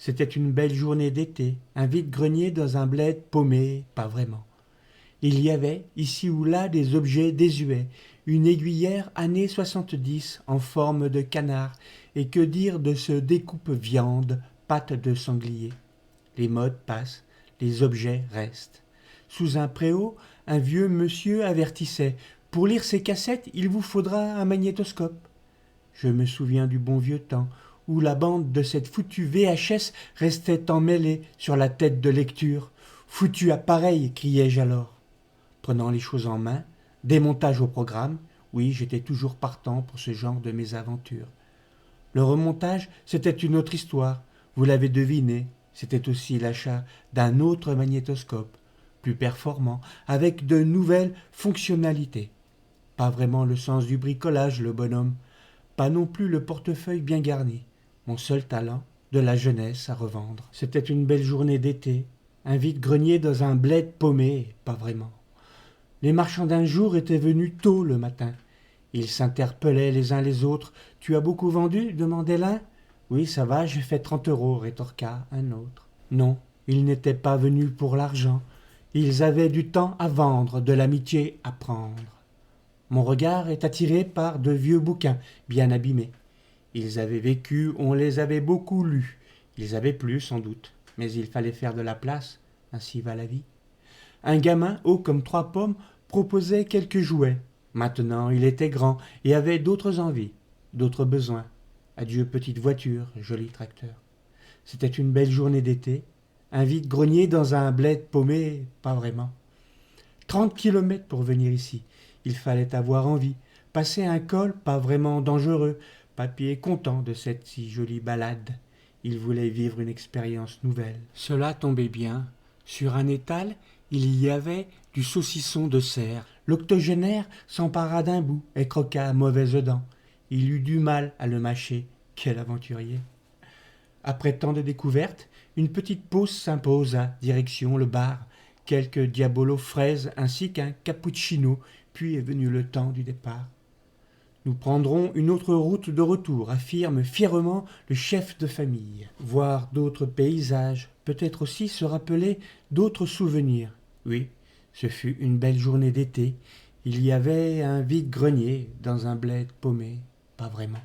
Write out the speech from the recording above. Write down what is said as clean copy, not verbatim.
C'était une belle journée d'été, un vide-grenier dans un bled paumé, pas vraiment. Il y avait, ici ou là, des objets désuets, une aiguillère années 70 en forme de canard, et que dire de ce découpe-viande, pâte de sanglier. Les modes passent, les objets restent. Sous un préau, un vieux monsieur avertissait « Pour lire ces cassettes, il vous faudra un magnétoscope ». Je me souviens du bon vieux temps, où la bande de cette foutue VHS restait emmêlée sur la tête de lecture. « Foutu appareil !» criai-je alors. Prenant les choses en main, démontage au programme, oui, j'étais toujours partant pour ce genre de mésaventures. Le remontage, c'était une autre histoire, vous l'avez deviné, c'était aussi l'achat d'un autre magnétoscope, plus performant, avec de nouvelles fonctionnalités. Pas vraiment le sens du bricolage, le bonhomme, pas non plus le portefeuille bien garni. Mon seul talent, de la jeunesse à revendre. C'était une belle journée d'été, un vide-grenier dans un bled paumé, pas vraiment. Les marchands d'un jour étaient venus tôt le matin. Ils s'interpellaient les uns les autres. « Tu as beaucoup vendu ?» demandait l'un. « Oui, ça va, j'ai fait 30 euros, rétorqua un autre. Non, ils n'étaient pas venus pour l'argent. Ils avaient du temps à vendre, de l'amitié à prendre. Mon regard est attiré par de vieux bouquins, bien abîmés. Ils avaient vécu, on les avait beaucoup lus. Ils avaient plu, sans doute, mais il fallait faire de la place, ainsi va la vie. Un gamin, haut comme 3 pommes, proposait quelques jouets. Maintenant, il était grand et avait d'autres envies, d'autres besoins. Adieu petite voiture, joli tracteur. C'était une belle journée d'été, un vide-grenier dans un bled paumé, pas vraiment. 30 kilomètres pour venir ici, il fallait avoir envie. Passer un col, pas vraiment dangereux. Papy est content de cette si jolie balade. Il voulait vivre une expérience nouvelle. Cela tombait bien. Sur un étal, il y avait du saucisson de cerf. L'octogénaire s'empara d'un bout et croqua à mauvaises dents. Il eut du mal à le mâcher. Quel aventurier! Après tant de découvertes, une petite pause s'imposa, direction le bar. Quelques diabolos fraises ainsi qu'un cappuccino, puis est venu le temps du départ. Nous prendrons une autre route de retour, affirme fièrement le chef de famille. Voir d'autres paysages, peut-être aussi se rappeler d'autres souvenirs. Oui, ce fut une belle journée d'été. Il y avait un vide-grenier dans un bled paumé, pas vraiment.